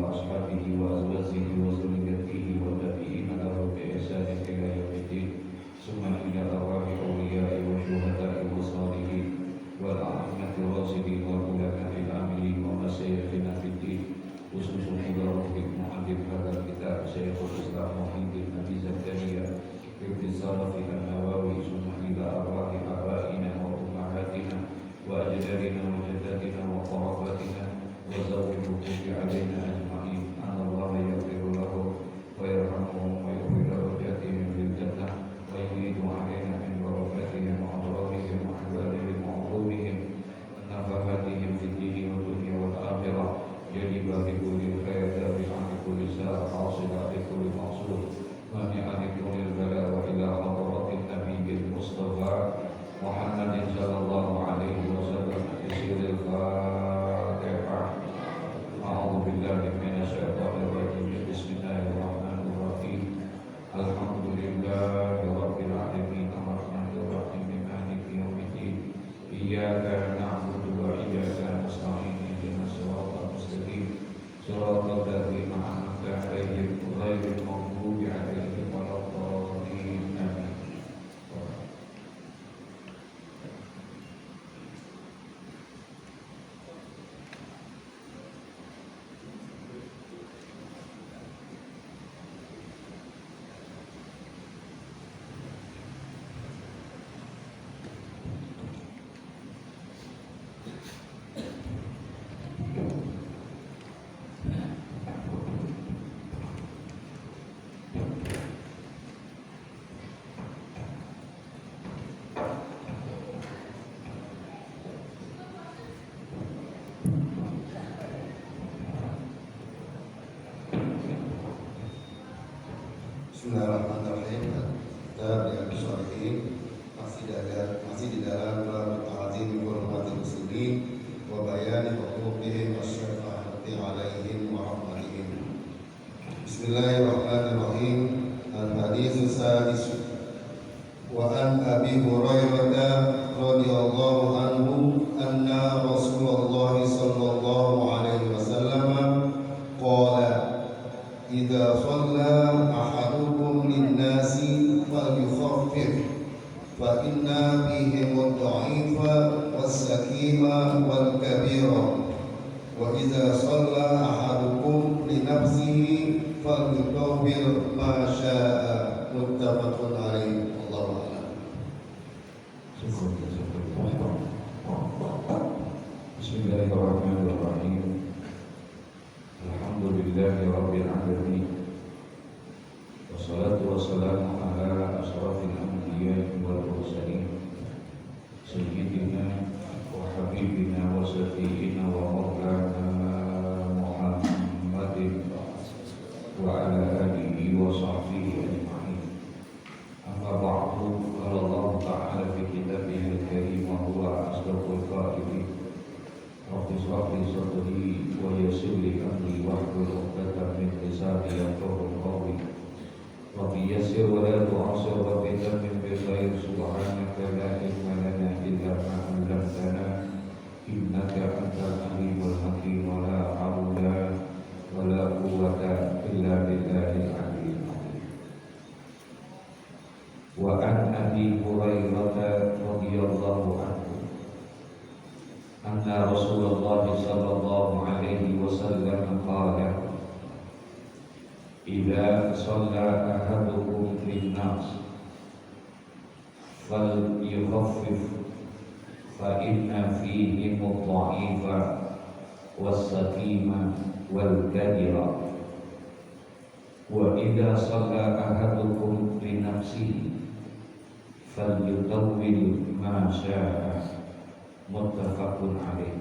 وأصحابه وأزواجه وذريته والتابعين له بإحسان إلى يوم الدين ثم إلى أرواح أولياء وشهداء وصالحين والأئمة الراشدين والعلماء العاملين ومشايخنا في الدين خصوصا حضرات مؤلف هذا الكتاب شيخ الإسلام محمد بن أبي زكريا باختصار في النووي ثم إلى أرواح آبائنا وأمهاتنا وأجدادنا وجداتنا وقراباتنا وذوي الحقوق علينا أجمعين أن الله يغفر لهم ويرحمهم ويغفر درجاتهم في الجنة ويزيد علينا من بركاتهم وأضرارهم وأحوالهم وعلومهم ونفحاتهم في الدين والدنيا والآخرة جلب لكل الخير دافعا لكل ساعة حاصلا لكل مقصود مانعا لكل البلاء وإلى حضرات النبي المصطفى محمد صلى الله عليه وسلم بسر الفاتحة. أعوذ بالله من الشيطان الرجيم بسم الله الرحمن الرحيم الحمد لله رب العالمين الرحمن الرحيم مالك يوم الدين إياك نعبد وإياك نستعين اهدنا الصراط المستقيم صراط الذين أنعمت عليهم غير المغضوب عليهم ولا الضالين آمين. Bismillahirrahmanirrahim. Kita Riyadhus Shalihin masih di dalam bab ta'zim hurmatil muslimin wa bayan huquqihim wasyafa'ati 'alaihim wa rahmatihim. Bismillahirrahmanirrahim. Al-hadits sadis wa an Abi Hurairah radhiyallahu anhu anna Rasulullah sallallahu alaihi wasallam qala idza shalla ahadukum lin-nasi falyukhaffif fa inna bihim ad-dha'ifa was-sakima wal-kabira wa idza shalla ahadukum li nafsihi falyutawwir ma syaa muttafaqun alaih. Allahu a'lam. Bismillahirrahmanirrahim. Alhamdulillahi rabbil alamin. Wassalatu wassalamu ala asrafil anbiya'i wal mursalin sayyidina wa habibina wa syafi'ina wa maulana Muhammadin wa ala alihi wa sahbihi ajma'in. Amma ba'du, qala Allah ta'ala fi kitabihil karim wa huwa asdaqul qa'ilin. Rabbi shrah li sadri wa yassir li amri wahlul 'uqdatam min lisani yafqahu qawli. Rabbi yassir wa la tu'assir Rabbi tammim bil khair subhanaka la ilma lana illa ma 'allamtana innaka antal alimul hakim wa la hawla wa la quwwata illa billahil aliyyil azim. Wa an Abi Hurairah radhiyallahu anhu anna Rasulullah sallallahu alaihi wasallam qala idza shalla ahadukum lin-nas falyukhaffif fa inna fihi ad-dha'ifa was-sakima wal-kadira wa idza shalla ahadukum li nafsihi falyutawwil ma syaa muttafaqun alaih.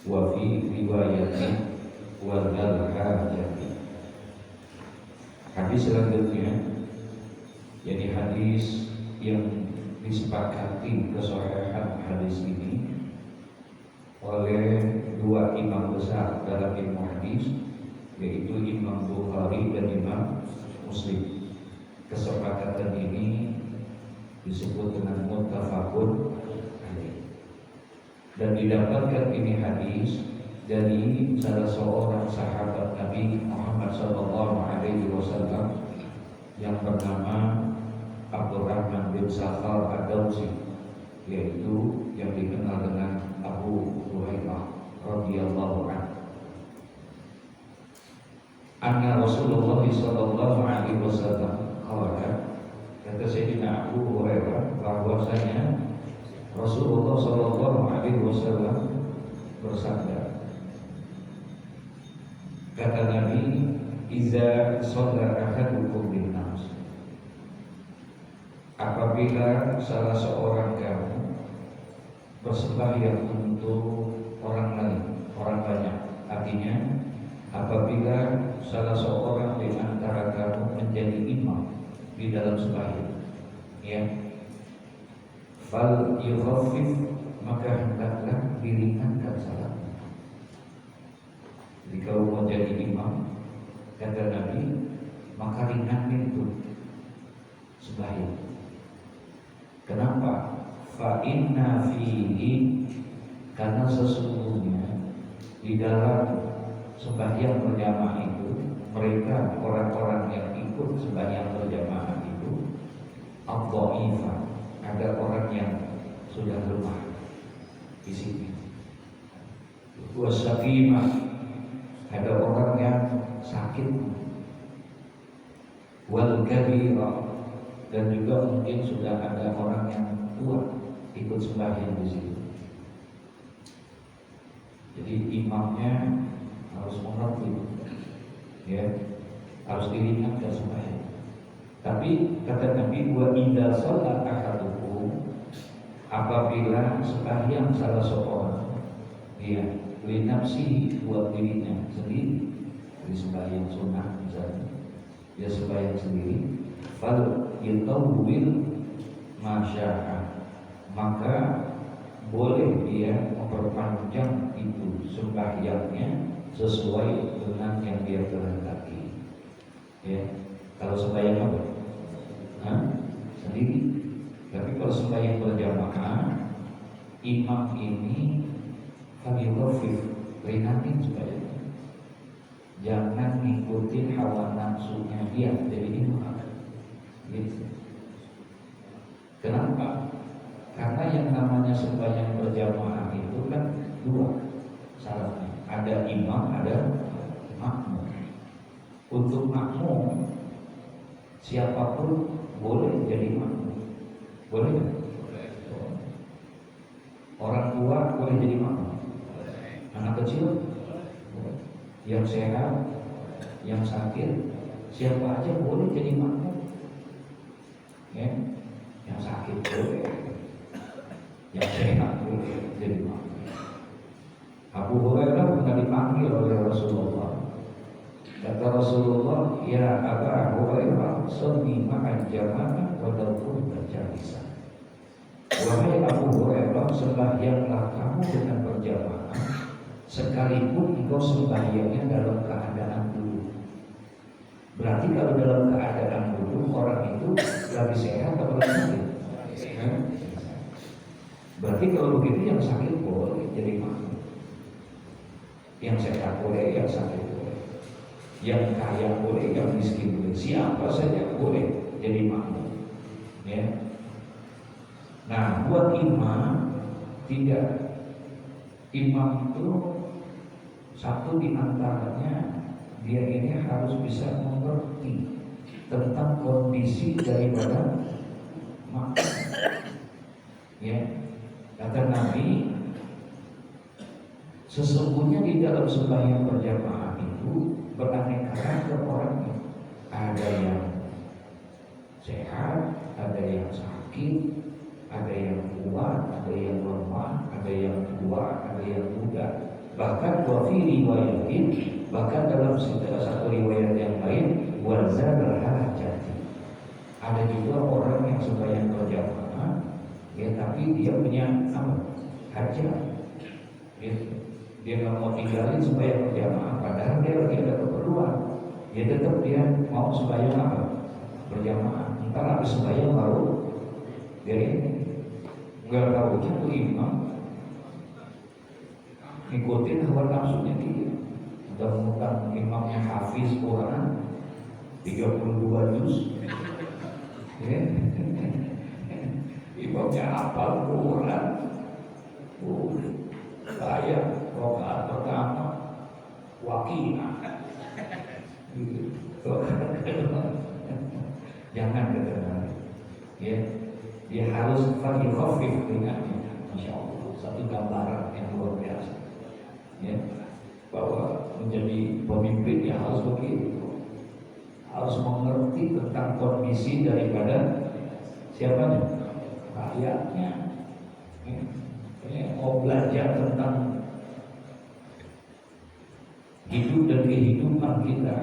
Wa fi riwayatin wa dzal hajati. Hadis selanjutnya, jadi hadis yang disepakati kesahihan hadis ini oleh dua imam besar dalam ilmu hadis, yaitu Imam Bukhari dan Imam Muslim. Kesepakatan ini disebut dengan muttafaqun alaih. Dan didapatkan ini hadis dari salah salah seorang sahabat Nabi Muhammad SAW yang bernama Abdurrahman bin Sakhar Ad-Dawsi, yaitu yang dikenal dengan Abu Hurairah radhiyallahu anhu. Anna Rasulullah sallallahu alaihi wasallam qala, kata Sayyidina Abu Hurairah bahwasanya Rasulullah sallallahu alaihi wasallam bersabda, kata Nabi, iza shalla ahadukum bin nas, apabila salah seorang kamu bersembahyang untuk orang lain, orang banyak, artinya apabila salah seorang di antara kamu menjadi imam di dalam sembahyang, ya, fal yukhaffif, maka hendaklah diringankan salatnya. Jadi kalau mau jadi imam, kata Nabi, maka ringanin itu sembahyang. Kenapa? Fa inna fihi, karena sesungguhnya di dalam sembahyang berjamaah itu, mereka orang-orang yang ikut sembahyang berjamaah itu ad-dhaifah, ada orang yang sudah lemah fisiknya, wasaqimah, ada orang yang sakit, wal kabira, dan juga mungkin sudah ada orang yang tua ikut sembahyang di situ. Jadi imamnya harus mengerti, ya, harus diringankan sembahyang. Tapi kata Nabi, wa idza shalla ahadukum, apabila sembahyang salah seorang, dia li nafsihi, buat dirinya sendiri, di sembahyang sunnah misalnya, dia sembahyang sendiri, fal yutawwil masya'a, maka boleh dia memperpanjang itu sembahyangnya sesuai dengan yang dia kehendaki. Ya, kalau sembahyang apa? Sendiri. Tapi kalau sembahyang berjamaah, imam ini falyukhafif, ringanin sembahyangnya. Jangan ngikutin hawa nafsunya dia, jadi imam. Gitu. Kenapa? Karena yang namanya sembahyang berjamaah itu kan dua syaratnya. Ada imam, ada makmum. Untuk makmum, siapapun boleh jadi makmum. Boleh kan? Orang tua boleh jadi makmum. Anak kecil, yang sehat, yang sakit, siapa aja boleh jadi makmum. Ya, yang sakit boleh, yang sehat boleh jadi makmum. Abu Hurairah pernah dipanggil oleh Rasulullah. Kata Rasulullah, ya Aba Hurairah, salli ma'al jamaah wa law jalisan. Wahai Abu Hurairah, sembahyanglah kamu dengan berjamaah, sekalipun engkau sembahyangnya dalam keadaan duduk. Berarti kalau dalam keadaan duduk, orang itu lagi sehat atau lagi sakit? Berarti kalau begitu yang sakit boleh jadi makmum, yang sehat boleh, yang sakit boleh, yang kaya boleh, yang miskin boleh, siapa saja boleh jadi makmum. Ya. Nah, buat imam tidak. Imam itu satu di antaranya, dia ini harus bisa mengerti tentang kondisi daripada makmum. Ya, kata Nabi, sesungguhnya di dalam sembahyang berjamaah itu beraneka ragam orangnya. Ada yang sehat, ada yang sakit, ada yang kuat, ada yang lemah, ada yang tua, ada yang muda. Bahkan wafi riwayatin, bahkan dalam satu riwayat yang lain, wazal hajati, ada juga orang yang sembahyang berjamaah, ya, tapi dia punya hajat, gitu. Dia nggak mau tinggalin sembahyang berjamaah, padahal dia lagi ada keperluan. Dia tetap dia mau sembahyang berjamaah. Ntar habis sembahyang baru dia ini nggak tahunya tuh imam ngikutin hawa nafsunya dia. Mudah-mudahan imamnya hafiz Quran 32 juz, ya. Imamnya hafal Quran, saya rokaat pertama wakilah, jangan kata, ya, dia harus khafif dengannya, masya Allah, satu gambaran yang luar biasa, ya, bahwa menjadi pemimpin yang harus begitu, harus mengerti tentang kondisi daripada siapanya, rakyatnya, mau belajar tentang hidup dan kehidupan kita,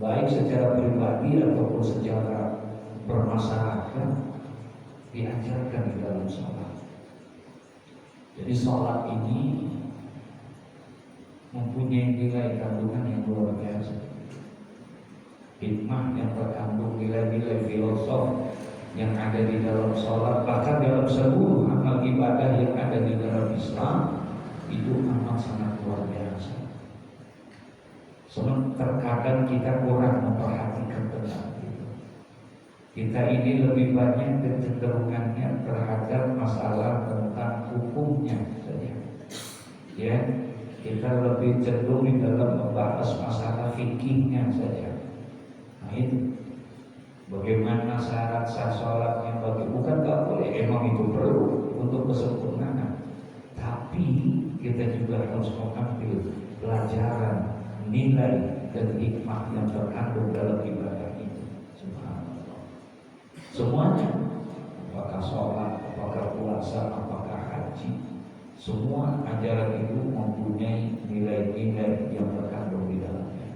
baik secara pribadi ataupun secara bermasyarakat, diajarkan di dalam sholat. Jadi sholat ini mempunyai nilai kandungan yang luar biasa, hikmah yang terkandung, nilai-nilai filosof yang ada di dalam sholat, bahkan dalam seluruh amal ibadah yang ada di dalam Islam itu amat sangat luar biasa. Terkadang kita kurang memperhatikan tentang itu. Kita ini lebih banyak kecenderungannya terhadap masalah tentang hukumnya saja, ya. Kita lebih cenderung di dalam membahas masalah fikihnya saja. Nah itu, bagaimana syarat sah sholatnya, bukan gak boleh, emang itu perlu untuk kesempurnaan. Tapi kita juga harus mengambil pelajaran, nilai dan hikmah yang terkandung dalam ibadah itu. Subhanallah. Semuanya, apakah sholat, apakah puasa, apakah haji, semua ajaran itu mempunyai nilai-nilai yang terkandung di dalamnya.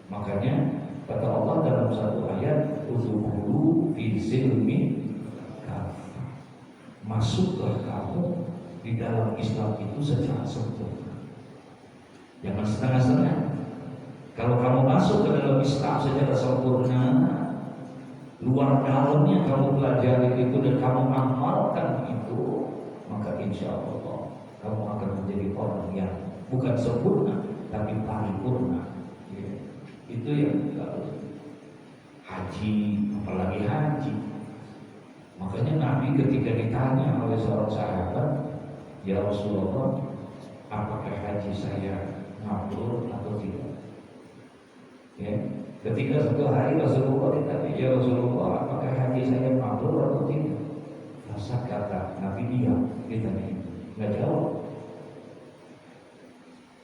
Makanya kata Allah dalam satu ayat, udkhulu fi silmi kafah, masuklah kamu di dalam Islam itu secara sempurna, jangan setengah-setengah. Kalau kamu masuk ke dalam Islam secara sempurna, luar dalamnya kamu pelajari itu dan kamu amalkan itu, maka insya Allah kamu akan menjadi orang yang bukan sempurna tapi paripurna. Itu yang haji, apalagi haji. Makanya Nabi ketika ditanya oleh seorang sahabat, ya Rasulullah, apakah haji saya mabrur atau tidak? Ya, ketika suatu hari Rasulullah ditanya, ya Rasulullah, apakah haji saya mabrur atau tidak? Masa kata Nabi diam, ditanya, nggak jawab.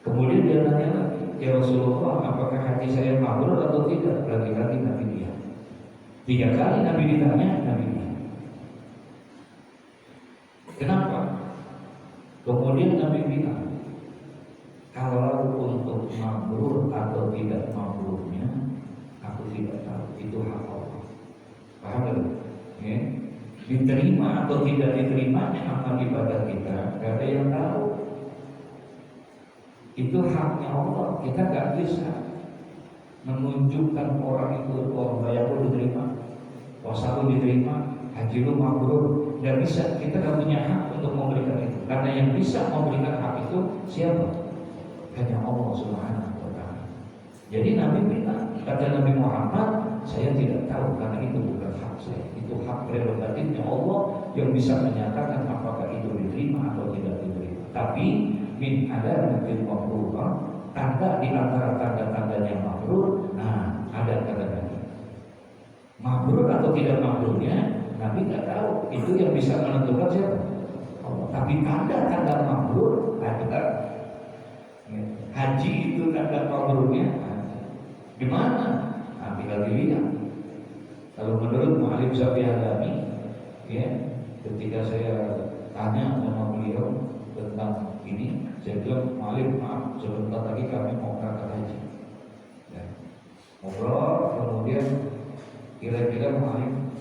Kemudian dia tanya lagi, ya Rasulullah, apakah haji saya mabrur atau tidak? Lagi-lagi Nabi diam. 3 kali Nabi ditanya, Nabi diam. Kenapa? Kemudian Nabi bilang, kalau untuk mabrur atau tidak mabrurnya, aku tidak tahu. Itu hak Allah. Paham tak? Ya? Diterima atau tidak diterimanya amal ibadah kita, gak ada yang tahu. Itu haknya Allah. Kita gak bisa menunjukkan orang itu, oh bayar lu diterima, puasa lu diterima, haji lu mabrur. Gak bisa. Kita gak punya hak untuk memberikan itu. Karena yang bisa memberikan hak itu siapa? Hanya Allah Subhanahu wa ta'ala. Jadi Nabi bilang, kata Nabi Muhammad, saya tidak tahu karena itu bukan hak saya. Itu hak prerogatifnya Allah yang bisa menyatakan apakah itu diterima atau tidak diterima. Tapi min ada nabil mabrur, tanda di antara tanda-tandanya mabrur. Nah, ada kata Nabi. Mabrur atau tidak mabrurnya Nabi tidak tahu. Itu yang bisa menentukan siapa? Allah. Tapi tanda-tanda mabrur ada. Haji itu tanda mabrurnya di mana? Nah, tinggal dilihat. Kalau menurut Mu'alim Syafi'i Al-Adami, ya, ketika saya tanya sama beliau tentang ini, saya bilang, Mu'alim, maaf, sebentar lagi kami mau berangkat haji. Ya. Ngobrol, kemudian kira-kira Mu'alim,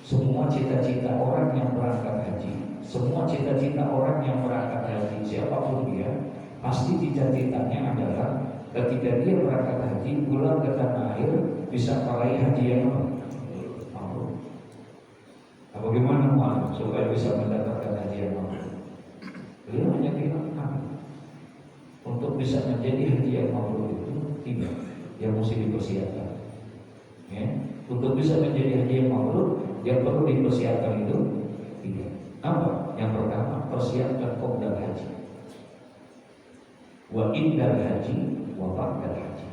semua cita-cita orang yang berangkat haji, semua cita-cita orang yang berangkat haji, siapapun dia, pasti cita-citanya adalah ketika dia berangkat haji, pulang ke tanah air, bisa meraih haji yang mabrur. Nah, bagaimana Mu'alim supaya bisa mendapatkan haji yang mabrur? Beliau hanya bilang, untuk bisa menjadi haji yang mabrur itu tiga yang mesti dipersiapkan. Ya, untuk bisa menjadi haji yang mabrur yang perlu dipersiapkan itu tiga. Apa? Yang pertama, persiapkan qoblal haji, wa indal haji, wa ba'dal haji.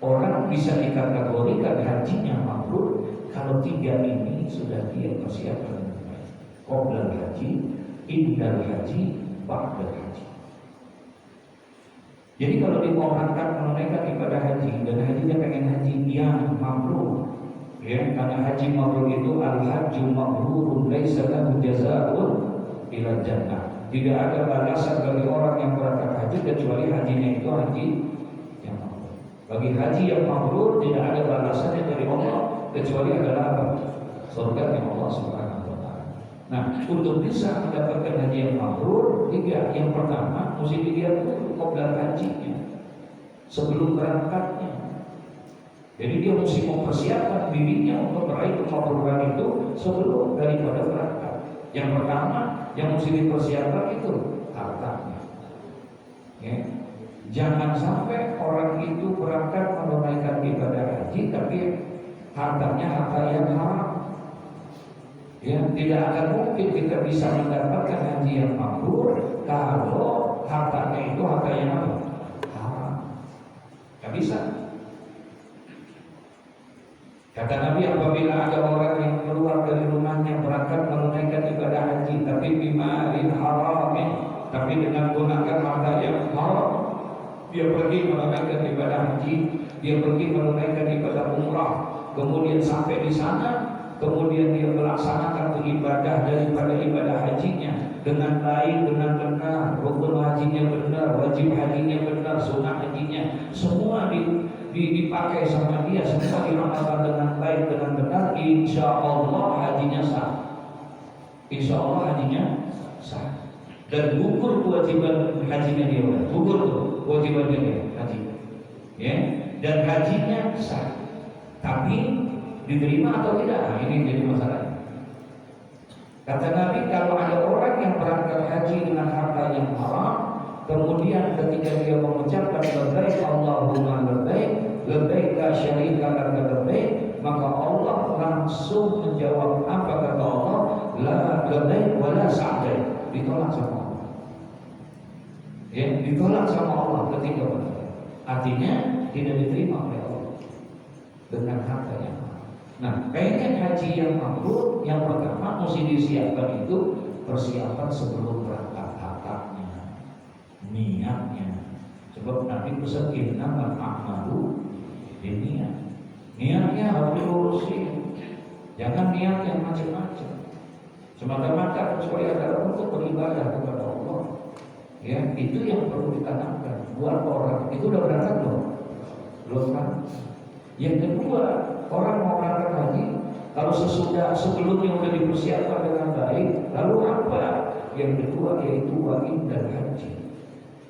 Orang bisa dikategorikan hajinya mabrur kalau tiga ini sudah dia persiapkan dengan baik. Qoblal haji, indal haji, ba'dal haji. Jadi kalau dia mau berangkat menunaikan ibadah haji dan hajinya pengen haji yang mabrur, ya, karena haji mabrur itu al-hajju mabrurun laisa lahu jazaa'un ila jannah. Tidak ada balasan bagi orang yang berangkat haji kecuali hajinya itu haji yang mabrur. Bagi haji yang mabrur tidak ada balasannya dari Allah kecuali adalah apa? Surga yang Allah Subhanahu wa taala. Nah, untuk bisa mendapatkan haji yang mabrur, tiga. Yang pertama, mesti dilihat dulu qoblal hajinya sebelum berangkatnya. Jadi dia mesti mempersiapkan dirinya untuk meraih kemabruran itu sebelum daripada berangkat. Yang pertama yang mesti dipersiapkan itu hartanya. Ya. Jangan sampai orang itu berangkat menunaikan ibadah haji tapi hartanya harta yang haram. Ya, tidak akan mungkin kita bisa mendapatkan haji yang mabrur kalau hartanya itu harta yang haram. Tidak bisa. Kata Nabi, apabila ada orang yang keluar dari rumahnya berangkat menunaikan ibadah haji tapi bimalin haramin, tapi dengan gunakan harta yang haram, dia pergi menunaikan ibadah haji, dia pergi menunaikan ibadah umrah, kemudian sampai di sana, kemudian dia melaksanakan ibadah daripada ibadah hajinya dengan baik, dengan benar, rukun hajinya benar, wajib hajinya benar, sunnah hajinya semua dipakai sama dia, semua diramalkan dengan baik, dengan benar, insya Allah hajinya sah. Insya Allah hajinya sah. Dan gugur kewajiban hajinya dia, gugur tuh kewajiban dia haji. Ya, dan hajinya sah. Tapi diterima atau tidak? Nah, ini jadi masalah. Kata Nabi, kalau ada orang yang berangkat haji dengan harta yang haram, kemudian ketika dia mengucapkan labbaik Allahumma labbaik la syarika laka labbaik, maka Allah langsung menjawab apa kata Allah? La labbaik wa la sa'daik. Ditolak sama Allah. Ya, ditolak sama Allah ketika berangkat. Artinya tidak diterima oleh Allah dengan harta yang haram. Nah, pengen haji yang mabrur, yang pertama mesti disiapkan itu persiapan sebelum berangkat, hartanya, niatnya. Sebab Nabi pesan innamal a'malu binniyat. Niatnya harus diurusin. Jangan niat yang macam-macam. Semata-mata kecuali adalah untuk beribadah kepada Allah. Ya, itu yang perlu ditanamkan buat orang. Itu udah berangkat belum? Belum kan? Yang kedua, orang mau berangkat haji, kalau sebelumnya sudah dipersiapkan dengan baik, lalu apa? Yang kedua yaitu wajib dan haji.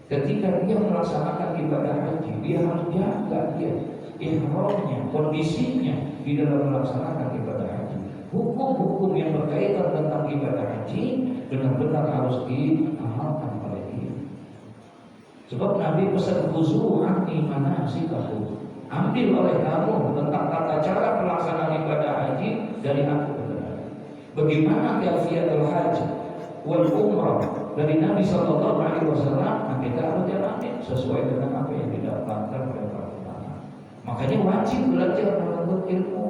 Ketika dia melaksanakan ibadah haji, dia harus jaga ihramnya, kondisinya di dalam melaksanakan ibadah haji. Hukum-hukum yang berkaitan tentang ibadah haji benar-benar harus diamalkan oleh dia. Sebab Nabi pesan khuzu anni manasikakum. Ambil oleh kamu tentang tata cara pelaksanaan ibadah haji dari aku. Bagaimana kaifiyatul haji wal umrah dari Nabi Sallallahu Alaihi Wasallam, kita harus jalani sesuai dengan apa yang didapatkan oleh para ulama. Makanya wajib belajar menuntut ilmu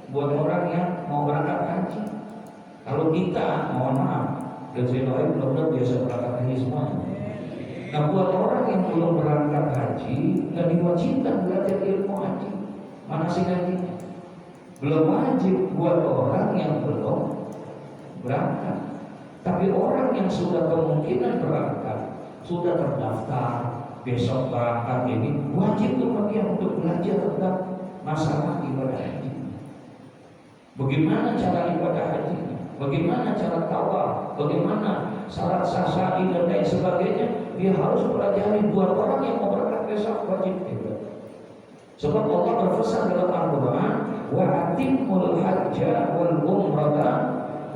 buat orang yang mau berangkat haji. Kalau kita, mohon maaf, dan saya tahu benar-benar biasa berangkat haji semuanya. Nah, buat orang yang belum berangkat haji, nggak diwajibkan belajar ilmu haji, manasik hajinya. Belum wajib buat orang yang belum berangkat. Tapi orang yang sudah kemungkinan berangkat, sudah terdaftar, besok berangkat ini, wajib untuk dia untuk belajar tentang masalah ibadah haji. Bagaimana cara ibadah haji? Bagaimana cara tawaf? Bagaimana syarat sah-sya'i dan lain sebagainya? Dia harus pelajari buat orang yang mau berangkat besok wajib itu. Sebab Allah berpesan dalam Al-Quran, wa atimul hajja wal umrata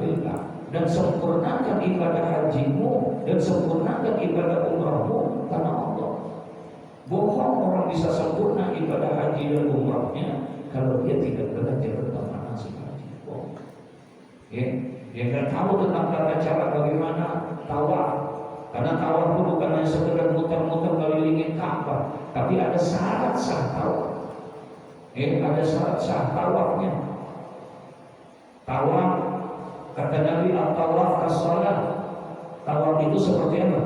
lillah, dan sempurnakan ibadah hajimu dan sempurnakan ibadah umrahmu karena Allah. bisa sempurna ibadah haji dan umrahnya kalau dia tidak belajar tentang manasik haji. Ya, dia nggak tahu tentang tata cara bagaimana tawaf. Karena tawaf itu bukan hanya sekedar muter-muter melingin Ka'bah, tapi ada syarat sah tawaf. Ada syarat sah tawafnya. Tawaf, kata Nabi, at-tawaf kas-shalah. Tawaf itu seperti apa?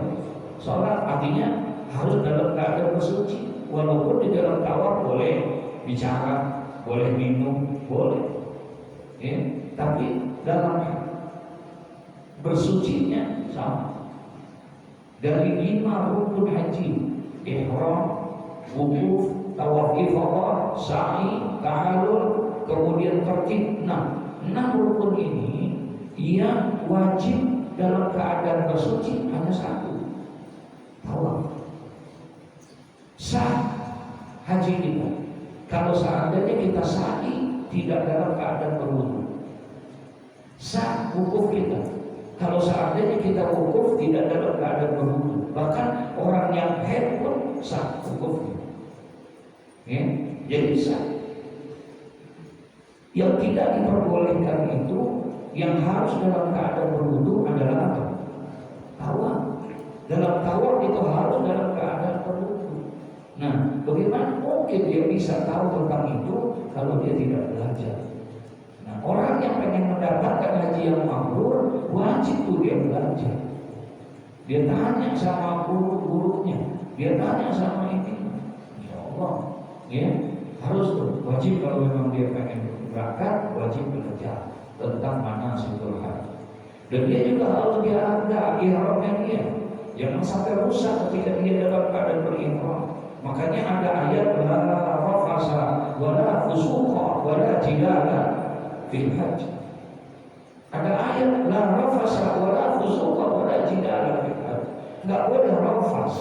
Salat, artinya harus dalam keadaan bersuci. Walaupun di dalam tawaf boleh bicara, boleh minum, boleh. Tapi dalam bersucinya sama. Dari 5 rukun haji, ihram, wukuf, tawaf ifadah, sa'i, tahallul, kemudian tertib. 6 rukun ini yang wajib dalam keadaan bersuci hanya 1, tawaf. Sah haji kita kalau seandainya kita sa'i tidak dalam keadaan berwudu. Sah wukuf kita kalau seandainya kita wukuf tidak dalam keadaan berwudu. Bahkan orang yang haid pun sah wukufnya. Jadi sah. Yang tidak diperbolehkan itu, yang harus dalam keadaan berwudu adalah apa? Tawaf. Dalam tawaf itu harus dalam keadaan berwudu. Nah, bagaimana mungkin dia bisa tahu tentang itu kalau dia tidak belajar? Nah, orang yang pengen mendapatkan haji yang mabrur, wajib tuh dia belajar. Dia tanya sama guru-gurunya, dia tanya sama ini. Insya Allah, ya harus tuh wajib kalau memang dia pengen berangkat, wajib belajar tentang manasikul haji. Dan dia juga harus jaga ihramnya dia, jangan sampai rusak ketika dia dalam keadaan berihram. Makanya ada ayat la rafasa wala fusuqa wala jidala fil haji. Ada ayat la rafasa wala fusuqa wala jidala fil haji. Enggak boleh rafas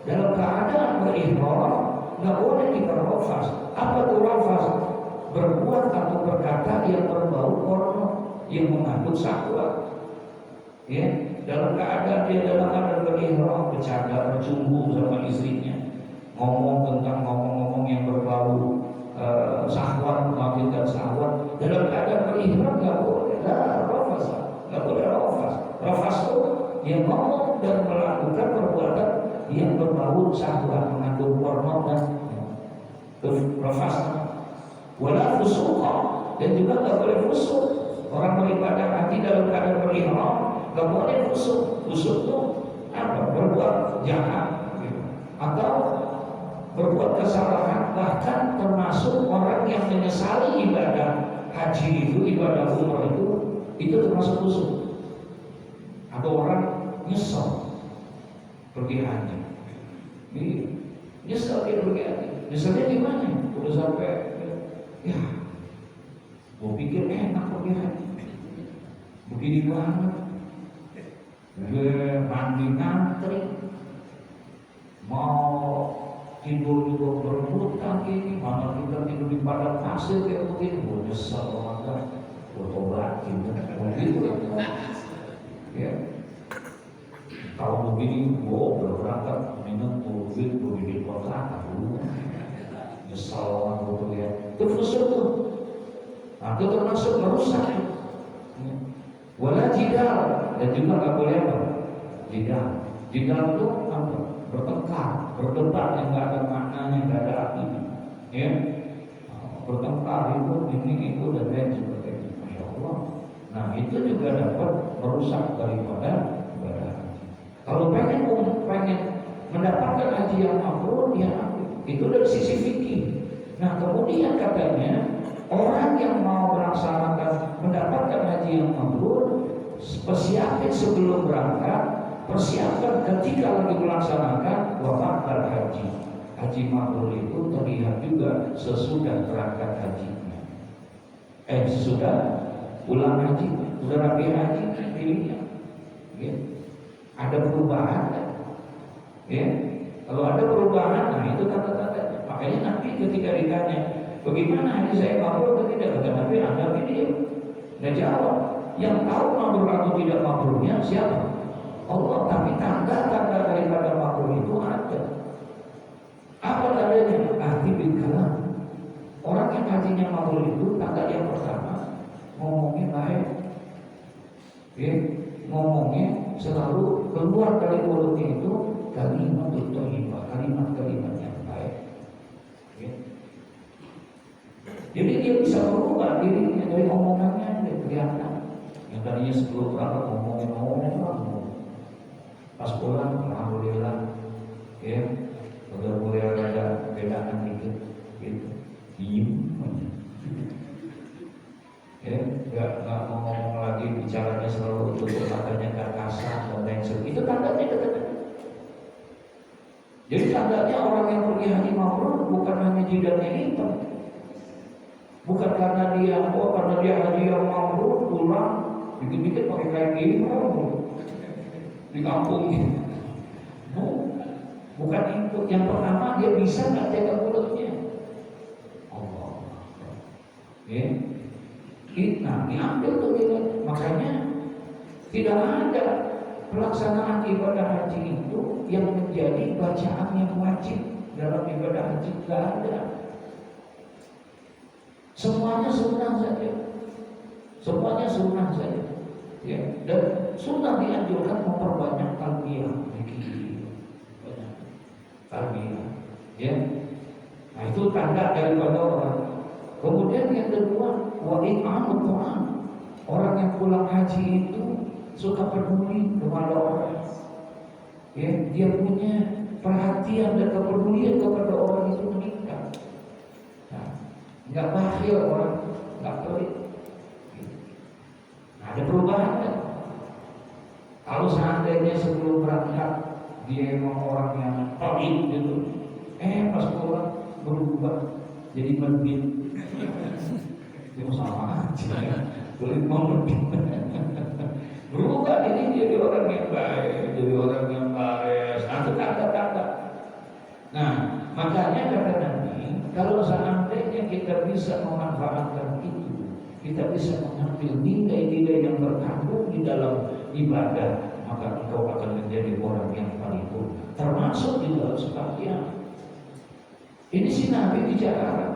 dalam keadaan berihram, enggak boleh kita rafas. Apa itu rafas? Berbuat atau berkata yang berbau porno, yang mengandung syahwat. Dalam keadaan dia dalam keadaan berihram, bercanda, bercumbu sama istrinya, ngomong yang berbau syahwat, mengakhirkan syahwat. Dalam keadaan berihram nggak boleh. Rafas, nggak boleh rafas. Rafas itu yang ngomong dan melakukan perbuatan yang berbau syahwat, mengandung porno dan rafas. Wala fusuqa, dan juga nggak boleh fusuk. Orang beribadah haji dalam keadaan berihram nggak boleh fusuk. Fusuk itu apa? Berbuat jahat, atau berbuat kesalahan, bahkan termasuk orang yang menyesali ibadah haji itu, ibadah umrah itu termasuk fusuk. Atau orang nyesal pergi haji, nyesal dia pergi haji. Nyesalnya gimana? Udah sampai ya, gue pikir enak pergi haji, begini banget, gue mandi ngantri, mau tidur juga berebutan gini, mana kita tidur di padang pasir kayak begini, gue nyesel banget, gue tobatin, begitu ya. Kalau begini, gue berangkat minum duit, gue di kota, nyesel banget gue lihat. Itu fusuk tuh. Itu termasuk merusak. Wala jidal, dan juga nggak boleh apa? Jidal. Jidal itu apa? Bertengkar, berdebat yang nggak ada maknanya, nggak ada artinya. Bertengkar ini itu dan lain sebagainya. Masya Allah. Nah itu juga dapat merusak daripada ibadah haji. Kalau pengen mendapatkan haji yang mabrur, ya itu dari sisi fikih. Nah kemudian katanya orang yang mau melaksanakan mendapatkan haji yang mabrur, persiapkan sebelum berangkat, persiapkan ketika lagi melaksanakan wafat haji. Haji mabrur itu terlihat juga sesudah berangkat hajinya. Sesudah pulang haji, sudah rapi haji dirinya. Ada perubahan kan? Kalau ada perubahan, nah itu kata-kata. Makanya nanti ketika ditanya, bagaimana haji saya mabrur atau tidak? Kata Nabi, Anda video. Dia jawab, yang tahu mabrur atau tidak mabrurnya siapa? Allah. Tapi tanda-tanda daripada mabrur itu ada. Apa tandanya? ngomongnya baik, ya, ngomongnya selalu keluar dari mulutnya itu kalimat thayyibah, kalimat-kalimat yang baik. Ya. Jadi dia bisa merubah dirinya dari omongannya, dia kelihatan. Yang tadinya sebelum berangkat ngomongin, pas pulang alhamdulillah, ya, udah mulai ada bedaan dikit, gitu, diem, ya, nggak mau ngomong lagi, bicaranya selalu tutup matanya, nggak kasar dan lain sebagainya. Itu tandanya kata-kata. Jadi tandanya orang yang pergi haji mabrur bukan hanya jidatnya hitam, bukan karena dia haji yang mabrur pulang dikit-dikit pakai kain ihram di kampung ini. Bukan itu. Yang pertama dia bisa nggak jaga mulutnya. Allah. Ya. Nah, diambil tuh dia. Makanya tidak ada pelaksanaan ibadah haji itu yang menjadi bacaan yang wajib dalam ibadah haji, tidak ada. Semuanya sunnah saja. Semuanya sunnah saja. Ya, dan sunnah dianjurkan memperbanyak talbiyah, banyak talbiyah. Ya, nah itu tanda daripada orang. Kemudian yang kedua, wa it'amut ta'am. Orang yang pulang haji itu suka peduli kepada orang. Ya, dia punya perhatian dan kepedulian kepada orang itu meningkat. Nah, nggak bakhil orang, nggak pelit. Ada perubahan kan? Kalau seandainya sebelum berangkat dia emang orang yang pelit gitu, pas pulang berubah jadi medit, itu sama aja, pelit mau medit. Berubah ini jadi orang yang baik, jadi orang yang baik. Nah itu tanda-tanda. Nah makanya kata Nabi, kalau seandainya kita bisa memanfaatkan itu, kita bisa mengambil nilai-nilai yang terkandung di dalam ibadah, maka engkau akan menjadi orang yang paripurna, termasuk di dalam sembahyang. Ini si Nabi bicara,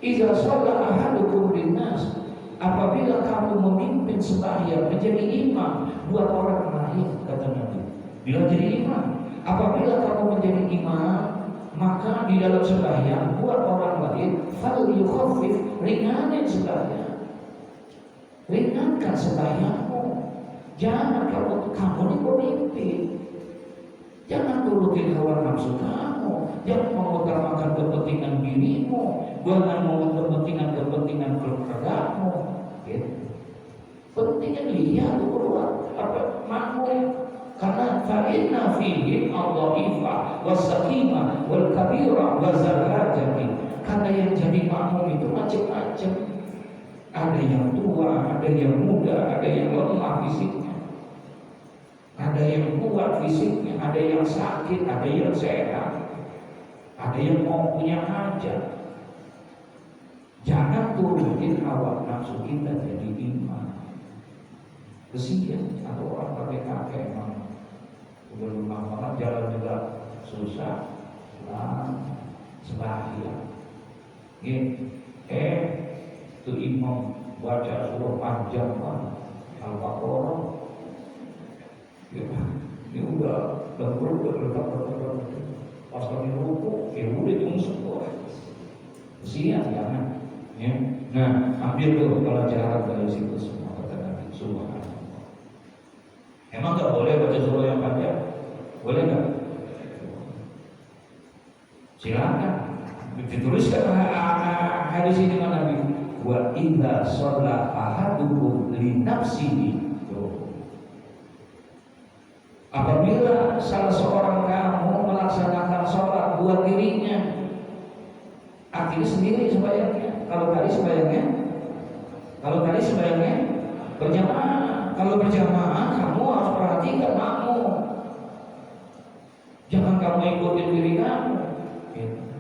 idza shalla ahadukum linnas, apabila kamu memimpin sembahyang menjadi imam buat orang lain, kata Nabi. Bila jadi imam, apabila kamu menjadi imam, maka di dalam sembahyang buat orang lain, fal yukhaffif, ringanin sembahyang. Ringankan sembahyangmu. Jangan kamu ini pemimpin. Jangan turutin hawa nafsu kamu. Jangan mengutamakan kepentingan dirimu. Jangan mengutamakan kepentingan keluargamu. Gitu. Pentingnya lihat keluar apa makmum. Karena fa'inna fihi al-dha'ifah was-saqimah wal-kabira waz-zarrajati. Karena yang jadi makmum itu macam-macam. Ada yang tua, ada yang muda, ada yang lemah fisiknya, ada yang kuat fisiknya, ada yang sakit, ada yang sehat, ada yang mau punya hajat. Jangan turutin hawa nafsu kita jadi imam. Kesian atau orang pakai kakek emang udah lemah banget, jalan juga susah, sembahyang. Itu imam baca surah panjang banget, Al-Baqarah. Ya, ini udah berletak pas lagi rukuk, udah itu semua. Kesian jangan. Ya. Nah, ambil tuh pelajaran dari situ semua kata Nabi Subhanallah. Emang nggak boleh baca surah yang panjang? Boleh nggak? Silakan. Dituliskan hadis ini mana Nabi? Wa idza shalla ahadukum li nafsihi. Apabila salah seorang kamu melaksanakan sholat buat dirinya, artinya sendiri sembahyangnya. Kalau tadi sembahyangnya berjamaah. Kalau berjamaah kamu harus perhatikan makmum. Jangan kamu ikutin diri kamu.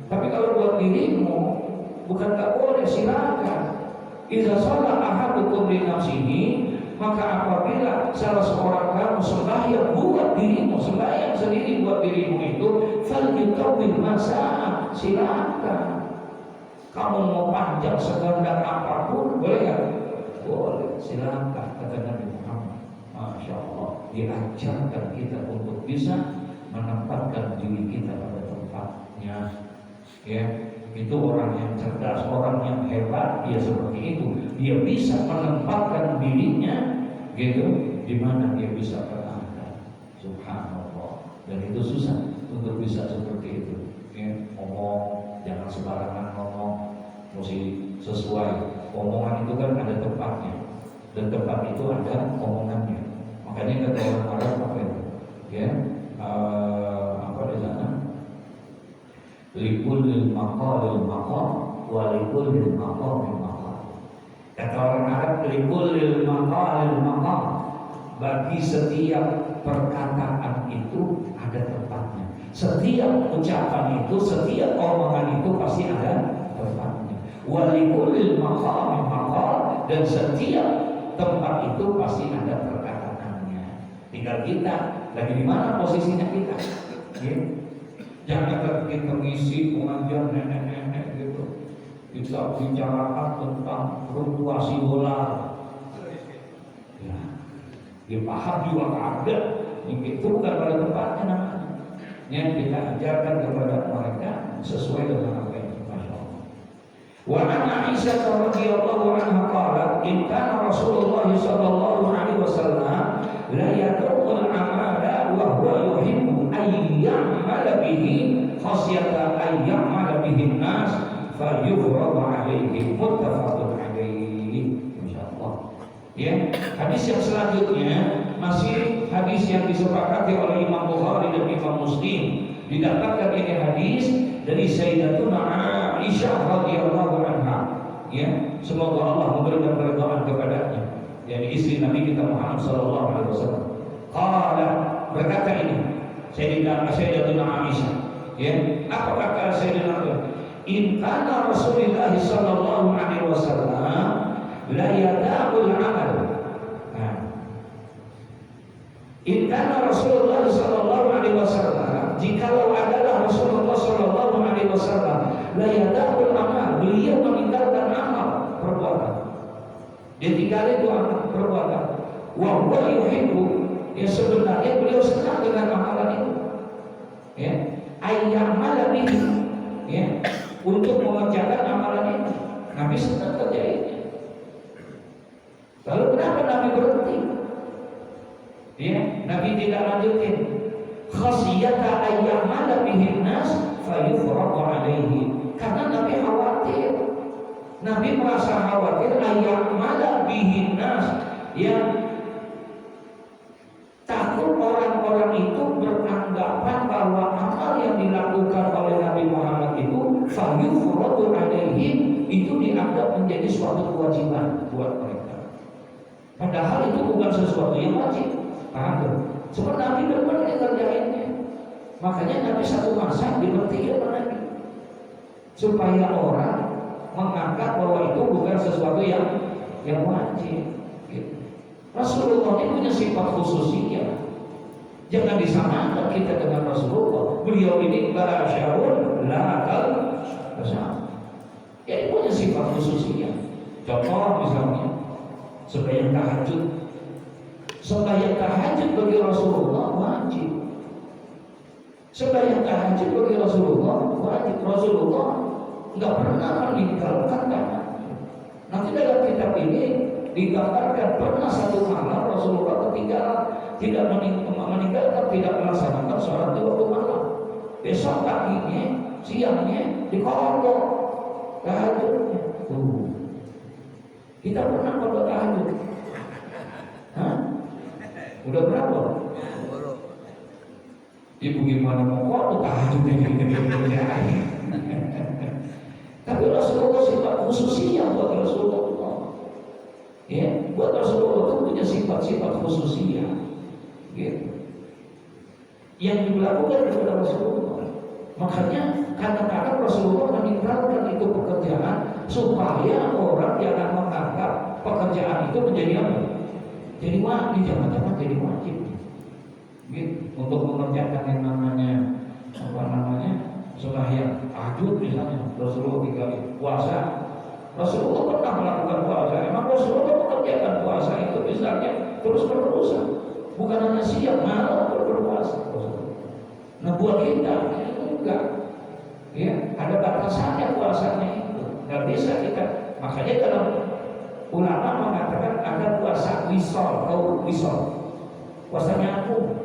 Tapi kalau buat dirimu, bukan tak boleh, silakan. Idza shalla ahadukum li nafsihi, maka apabila salah seorang kamu sembahyang buat dirimu, sembahyang sendiri buat dirimu itu, fal yutawwil masa, silakan. Kamu mau panjang sekehendak apapun, boleh nggak? boleh, silakan, kata Nabi Muhammad. Masya Allah, diajarkan kita untuk bisa menempatkan diri kita pada tempatnya. Ya, itu orang yang cerdas, orang yang hebat, dia seperti itu. Dia bisa menempatkan dirinya, gitu, di mana dia bisa berada. Subhanallah. Dan itu susah untuk bisa seperti itu. Ya, ngomong jangan sembarangan ngomong, mesti sesuai. Omongan itu kan ada tempatnya, dan tempat itu ada omongannya. Makanya kata orang Arab apa itu? Ya, apa di sana? Likulil maqalil maqam wa likulil maqamil maqam. Kata orang Arab, likulil maqalil maqam. Bagi setiap perkataan itu ada tempatnya. Setiap ucapan itu, setiap omongan itu pasti ada tempatnya. Walikulil maqamil maqam, dan setiap tempat itu pasti ada perkataannya. Tinggal kita lagi di mana posisinya kita. Ya. Jangan kita ngisi pengajian nenek-nenek gitu, kita bicarakan tentang fluktuasi dolar. Ya, dipaham juga ada. Itu bukan pada tempatnya namanya. Yang kita ajarkan kepada mereka sesuai dengan apa yang kita tahu. Wa an Aisyah radhiyallahu anha qalat, in kana Rasulullah sallallahu alaihi wasallam la yad'ul amala wa huwa yuhibbu an ya'mala bihi khasyata an ya'mala bihi an-nas fa yufrad 'alaihi, muttafaqun 'alaihi. Insyaallah. Ya, hadis yang selanjutnya masih hadis yang disepakati oleh Imam Bukhari dan Imam Muslim. Didapatkan ini hadis dari Sayyidatuna Aisyah radhiyallahu anha. Ya, semoga Allah memberikan keridhaan kepadanya. Yani istri Nabi kita Muhammad sallallahu alaihi wasallam. Qala, berkata ini Sayyidatuna Aisyah. Ya, apa kata Sayyidatuna? In kana Rasulullah sallallahu alaihi wasallam la yada'ul amal. In kana Rasulullah sallallahu alaihi wasallam, jikalau adalah Rasulullah sallallahu alaihi wasallam, la yada'ul amal, beliau meninggalkan amal perbuatan. Dia tinggalin itu amal perbuatan. Wa huwa yuhibbu, ya sebenarnya beliau senang dengan amalan itu. Ya, ayyamala bihi, ya, untuk mengerjakan amalan itu. Nabi senang kerjainnya. Lalu kenapa Nabi berhenti? Ya, Nabi tidak lanjutin. Khasiyata ayyamala bihin nas fayufraqu alaihi. Karena Nabi khawatir. Nabi merasa khawatir ayyamala bihin nas, ya, takut orang-orang itu beranggapan bahwa amal yang dilakukan oleh Nabi Muhammad itu fayufraqu alaihi, itu dianggap menjadi suatu kewajiban buat mereka. Padahal itu bukan sesuatu yang wajib. Cuma Nabi benar-benar ngerjainnya. Makanya Nabi satu masa diberhentikan oleh Nabi, supaya orang menganggap bahwa itu bukan sesuatu yang wajib. Gitu. Rasulullah ini punya sifat khususnya. Jangan disamakan kita dengan Rasulullah. Beliau ini basyarun la kal. Ya, punya sifat khususnya. Contoh misalnya sembahyang tahajud. Sembahyang tahajud bagi Rasulullah wajib. Sembahyang tahajud bagi Rasulullah wajib. Rasulullah nggak pernah meninggalkan tahajud. Nanti dalam kitab ini digambarkan pernah satu malam Rasulullah ketinggalan, tidak meninggalkan, tidak melaksanakan sholat di waktu malam. Besok paginya, siangnya dikodok tahajudnya. Kita pernah kodok tahajud? Hah? Udah berapa? Ibu gimana mau kodok tahajud ini? Tapi Rasulullah sifat khususnya buat Rasulullah. Ya, buat Rasulullah itu punya sifat-sifat khususnya. Gitu. Yang dilakukan kepada Rasulullah. Makanya kadang-kadang Rasulullah meninggalkan itu pekerjaan supaya orang jangan menganggap pekerjaan itu menjadi apa? Jadi wajib, jangan-jangan jadi wajib. Gitu. Untuk mengerjakan yang namanya sembahyang tahajud misalnya, Rasulullah tinggal puasa Rasulullah pernah melakukan puasa. Emang Rasulullah mengerjakan puasa itu misalnya terus menerusan, bukan hanya siang malam berpuasa. Nah buat kita itu enggak, ya ada batasannya puasanya itu. Nggak bisa kita. Makanya dalam ulama mengatakan ada puasa wisol atau wisol, puasa nyambung.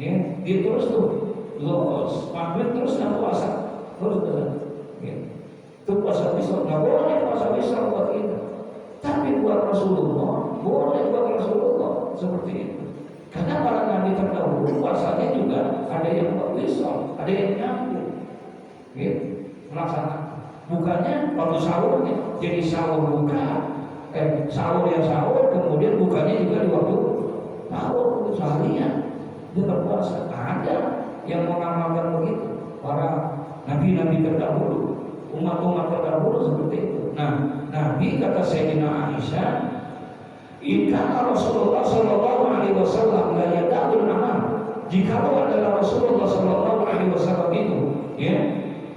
Ya, dia terus tuh los maghrib terus nggak puasa terus. Ya. Itu puasa wisol, nggak boleh puasa wisol buat kita. Tapi buat Rasulullah boleh, buat Rasulullah seperti itu. Karena para nabi terdahulu puasanya juga ada yang buat wisol, ada yang nyambung. Ya, melaksanakan. Bukannya waktu sahur jadi sahur buka, sahur ya sahur, kemudian bukanya juga di waktu sahur seharian dia berpuasa. Ada yang mengamalkan begitu, para nabi-nabi terdahulu, umat-umat terdahulu seperti itu. Nah, Nabi kata Sayyidina Aisyah, "Inna Rasulullah Sallallahu Alaihi Wasallam la yada'ul amal." Jikalau adalah Rasulullah Sallallahu Alaihi Wasallam itu, ya,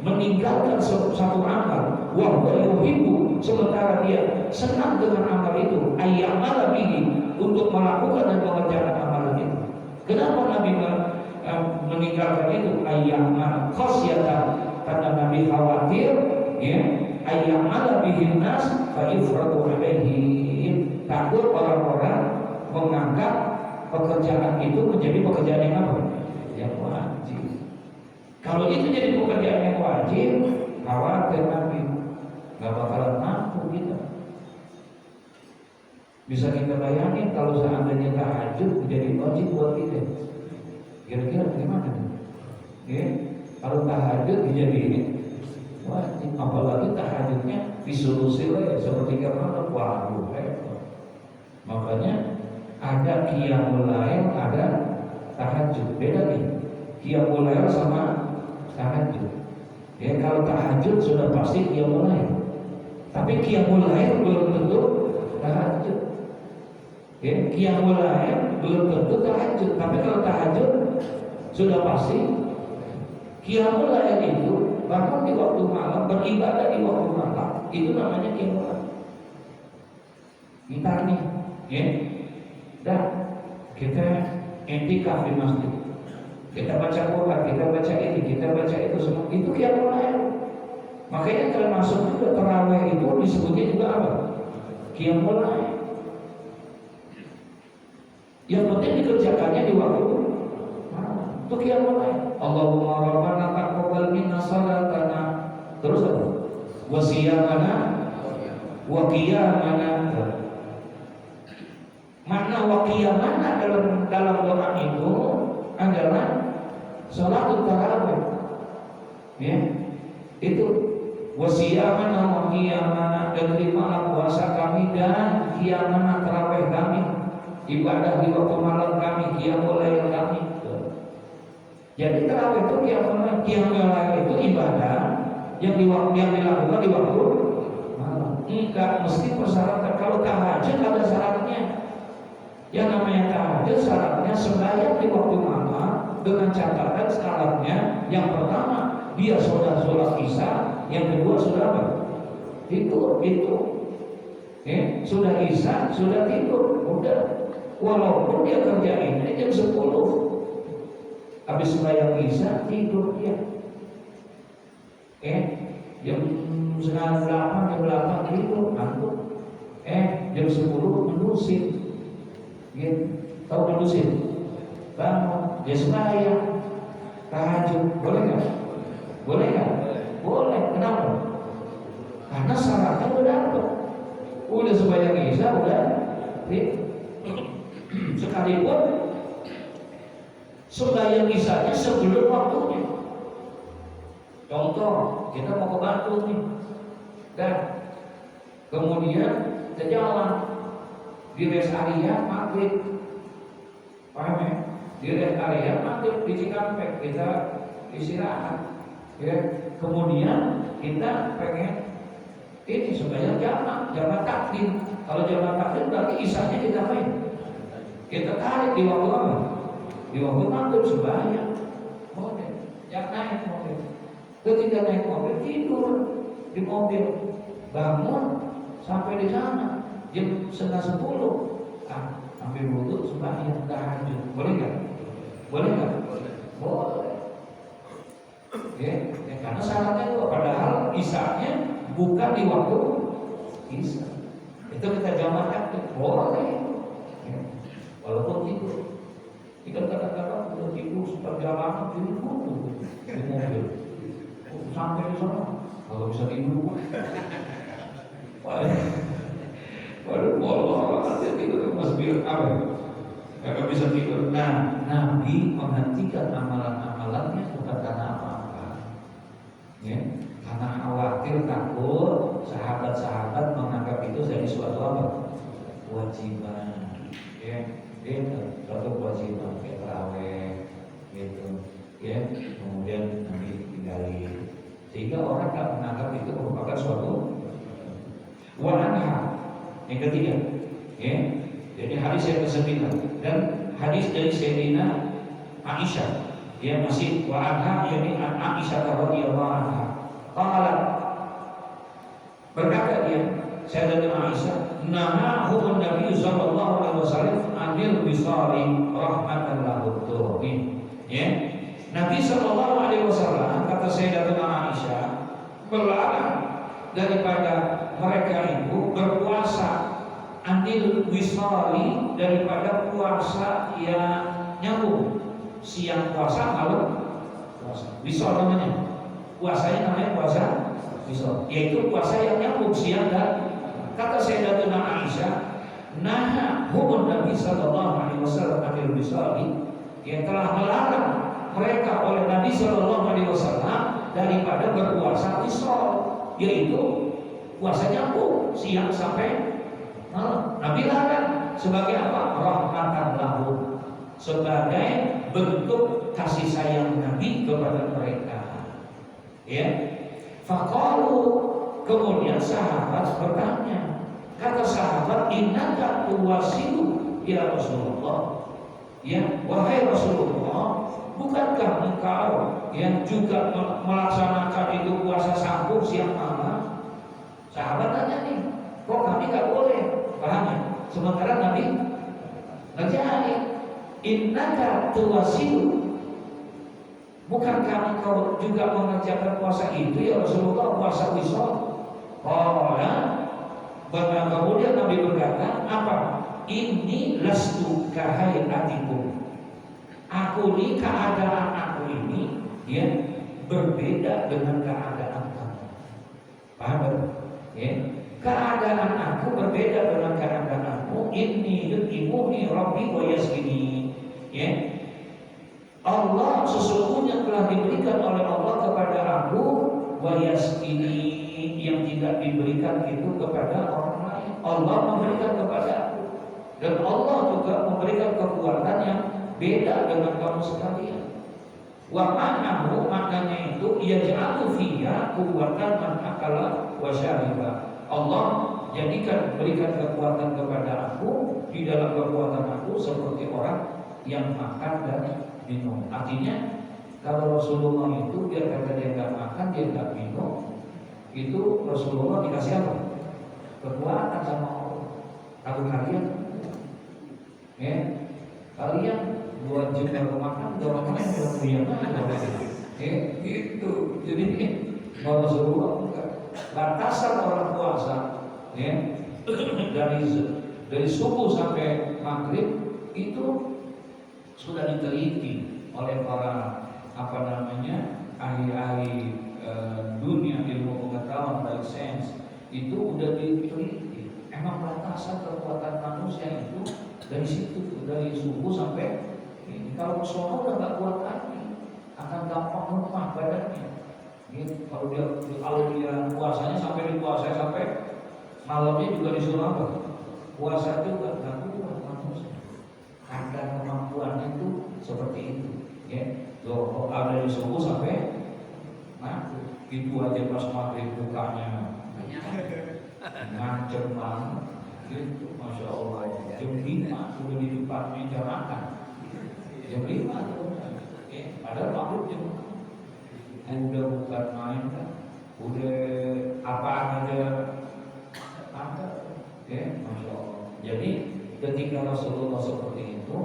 meninggalkan satu amal, wa huwa yuhibbu, sementara dia senang dengan amal itu, ayyamala bihi, untuk melakukan dan mengerjakan amalan itu. Kenapa Nabi meninggalkan itu? Ayyamala khasyatan, karena Nabi khawatir, ya, ayyamala bihi nas fa yufradu alaihim, takut orang-orang menganggap pekerjaan itu menjadi pekerjaan yang apa? Yang wajib. Kalau itu jadi pekerjaan yang wajib, khawatir Nabi nggak bakalan mampu kita. Bisa kita bayangin kalau seandainya tahajud menjadi wajib buat kita, kira-kira gimana? Ya, kalau tahajud dijadiin wajib, apalagi tahajudnya disuruh ya sepertiga malam, waduh repot. Makanya ada qiyamul lail, ada tahajud, beda nih. Qiyamul lail sama tahajud. Ya, kalau tahajud sudah pasti qiyamul lail. Tapi qiyamul lail belum tentu tahajud. Ya, qiyamul lail belum tentu tahajud. Tapi kalau tahajud sudah pasti. Qiyamul lail itu bangun di waktu malam, beribadah di waktu malam, itu namanya qiyamul lail. Kita nih, ya, dan kita i'tikaf di masjid. Kita baca Quran, kita baca ini, kita baca itu, semua itu qiyamul lail. Makanya termasuk juga tarawih itu disebutnya juga apa? Qiyamul lail. Yang penting dikerjakannya di waktu itu qiyamul lail. Allahumma rabbana taqabbal minna salatana, terus apa? Wa siyamana wa qiyamana. Makna wa qiyamana dalam doa itu adalah salatul tarawih. Ya. Itu wasiyamana wa qiyamana, dan terimalah puasa kami dan qiyamana tarawih kami, ibadah di waktu malam kami, qiyamul lail kami. Jadi tarawih itu qiyamul lail itu ibadah yang dilakukan di waktu malam. Enggak mesti persyaratan. Kalau tahajud ada syaratnya. Yang namanya tahajud syaratnya sembahyang di waktu malam dengan catatan syaratnya yang pertama dia sholat isya, yang kedua sudah apa? Tidur itu. Sudah isya, sudah tidur, udah. Walaupun dia kerjainnya jam 10, habis sembahyang isya tidur dia. Jam 7:30, jam 8 tidur, ngantuk. Jam 10 mendusin. Tahu mendusin? Bangun, dia sembahyang, tahajud, boleh nggak? Boleh nggak? Boleh. Kenapa? Karena syaratnya udah dapet. Udah sembahyang isya, udah. Sekalipun sembahyang isyanya sebelum waktunya. Contoh, kita mau ke Bandung nih, dan kemudian kita jalan di rest area maghrib, paham ya? Di rest area maghrib di Cikampek kita istirahat, ya. Kemudian kita pengen ini sembahyang jamak takdim. Kalau jamak takdim berarti isyanya kita main. Kita tarik di waktu apa? Di waktu maghrib sembahyang. Boleh, jangan naik mobil. Ketika naik mobil tidur di mobil, bangun sampai di sana jam 9:30, ambil wudhu sembahyang tahajud, boleh nggak? Boleh nggak? Boleh. Ya, karena syaratnya itu padahal isanya bukan di waktu isya. Itu kita jamakkan boleh. Ya. Walaupun tidur. Jika kadang-kadang udah tidur seperjalanan tidur di mobil. Sampai di sana kalau bisa tidur. Waduh, Allah nanti tidur mas biar apa? Kakak bisa tidur. Nah, Nabi menghentikan amalan-amalannya bukan karena apa-apa, ya, karena khawatir takut sahabat-sahabat menganggap itu jadi suatu apa? Kewajiban, ya, suatu kewajiban kayak tarawih, gitu, ya. Kemudian Nabi tinggalin, sehingga orang tak menganggap itu merupakan suatu wa'anha. Yang ketiga, ya, jadi hadis yang ke-9 dan hadis dari Sayyidina Aisyah, dia masih wa'anha, yakni Aisyah radhiyallahu anha. Qalat, berkata dia, Sayyidatina Aisyah, nahahu Nabi sallallahu alaihi wasallam anil wisali rahmatan lahu. Ya, Nabi sallallahu alaihi wasallam, kata Sayyidatina Aisyah, melarang daripada mereka itu berpuasa anil wisali, daripada puasa yang nyambung, siang puasa malam puasa. Wisal namanya, puasanya namanya puasa wisal, yaitu puasa yang nyambung siang dan. Kata Sayyidatuna Aisyah, nah hukum Nabi sallallahu alaihi wasallam anil wisali, yang telah melarang mereka oleh Nabi sallallahu alaihi wasallam daripada berpuasa wisal, yaitu puasa nyambung siang sampai malam. Nabi larang sebagai apa? Rahmatan lahu, sebagai bentuk kasih sayang Nabi kepada mereka. Ya, faqalu, kemudian sahabat bertanya, kata sahabat, innaka tuwasilu ya Rasulullah, ya wahai Rasulullah, bukankah engkau yang juga melaksanakan itu puasa sambung siang malam? Sahabat tanya nih, kok kami gak boleh? Paham ya? Sementara Nabi ngerjain. Innaka tuwasilu, bukankah engkau juga mengerjakan puasa itu ya Rasulullah, puasa wisal? Kemudian Nabi berkata, apa? Ini lastu kahayatikum, aku ini, keadaan aku ini, ya, berbeda dengan keadaan kamu. Paham? Ya, keadaan aku berbeda dengan keadaanmu. Inni yut'imuni Rabbi wa yasqini. Ya, Allah sesungguhnya telah diberikan oleh Allah kepada aku, wa yasqini, yang tidak diberikan itu kepada orang lain. Allah memberikan kepada aku, dan Allah juga memberikan kekuatan yang beda dengan kamu sekalian. Wa ma'nahu, maknanya itu yaj'alu fiyya quwwatan man akala wa syariba. Allah jadikan, berikan kekuatan kepada aku, di dalam kekuatan aku seperti orang yang makan dan minum. Artinya kalau Rasulullah itu dia kata dia nggak makan, dia nggak minum, itu Rasulullah dikasih apa? Kekuatan sama Allah. Kalau kalian, ya, kalian 2 jam baru makan, udah makan udah punya, ya, gitu. Jadi Rasulullah bukan batasan orang puasa, ya, dari subuh sampai maghrib itu sudah diteliti oleh para ahli-ahli dunia ilmu pengetahuan baik sains, itu udah diteliti. Emang batasan kekuatan manusia itu dari situ, dari subuh sampai ini. Kalau sono udah nggak kuat lagi, akan gampang lemah badannya. Gitu. Kalau dia puasanya sampai dikuasai sampai malamnya juga disuruh apa? Puasa juga nggak kuat manusia. Ada kemampuannya itu seperti itu. Ya, loh, ada di subuh sampai maghrib. Itu aja pas maghrib bukanya ngancem banget. Gitu, masya Allah. Jam 5 sudah di depan meja makan. Jam 5 tuh. Ya, padahal maghrib jam 6. Udah bukan main kan, udah apaan aja ketika Rasulullah seperti itu,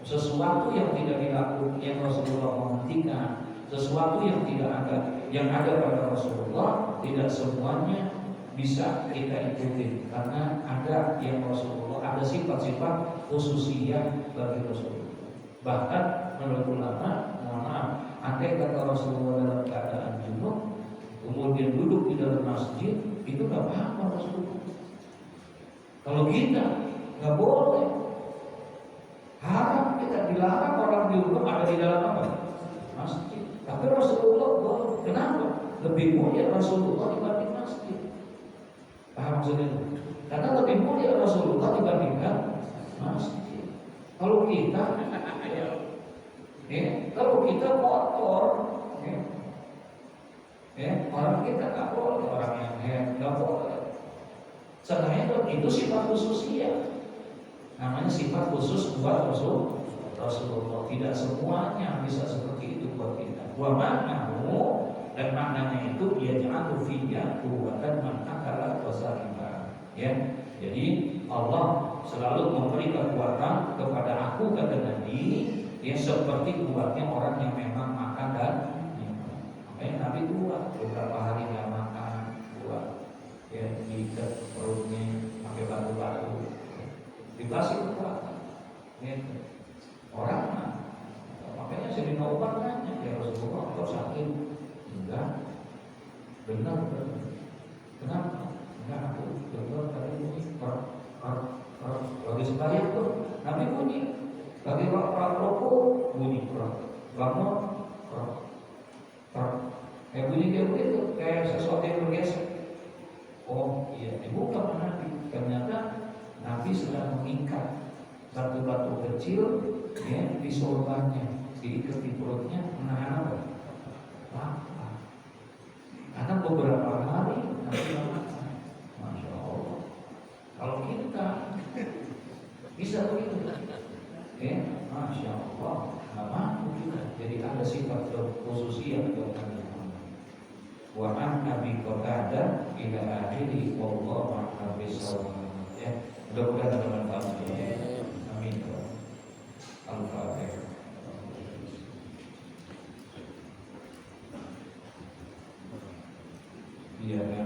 sesuatu yang tidak dilakukan, yang Rasulullah menghentikan, sesuatu yang tidak ada, yang ada pada Rasulullah, tidak semuanya bisa kita ikuti karena ada yang Rasulullah, ada sifat-sifat khususiyah bagi Rasulullah. Bahkan menurut ulama, mohon maaf, andai kata Rasulullah dalam keadaan junub, kemudian duduk di dalam masjid, itu nggak apa-apa Rasulullah. Kalau kita nggak boleh, haram, kita dilarang orang junub ada di dalam apa? Masjid. Tapi Rasulullah boleh. Kenapa? Lebih mulia Rasulullah dibanding masjid. Paham maksudnya? Karena lebih mulia Rasulullah dibandingkan masjid. Kalau kita, kalau kita kotor, orang kita nggak boleh, orang yang nggak boleh. Sebenarnya itu sifat khususnya, namanya sifat khusus buat Rasulullah. Tidak semuanya bisa seperti itu buat kita. Wa maknahu, dan maknanya itu dia ja'alu fiyya quwwatan man akala wa sariba. Ya. Jadi Allah selalu memberi kekuatan kepada aku, kata Nabi, ya seperti kuatnya orang yang memang makan dan minum. Makanya Nabi kuat, beberapa hari nggak makan, kuat. Ya, diikat perutnya pakai batu-batu, dikasih kekuatan. Gitu. Orang makanya Sayyidina Umar nanya, ya Rasulullah, kau sakit? Enggak. Benar. Kenapa? Enggak, aku benar tadi bunyi lagi sembahyang tuh, Nabi bunyi lagi rokok bunyi bangun bunyi kayak begitu, kayak sesuatu yang bergeser. Oh iya, dibuka sama Nabi. Ternyata Nabi sedang mengikat satu batu kecil, ya, di sorbannya, diikat di perutnya, menahan apa? Lapar. Karena beberapa hari Nabi makan. Masya Allah. Kalau kita bisa begitu, ya, Masya Allah, nggak mampu kita. Jadi ada sifat khususiyah buat wa an Nabi Qatadah ila akhiri wallahu a'lam bishawab. Ya, mudah-mudahan bermanfaat. Amin. Al-Fatihah. Iya.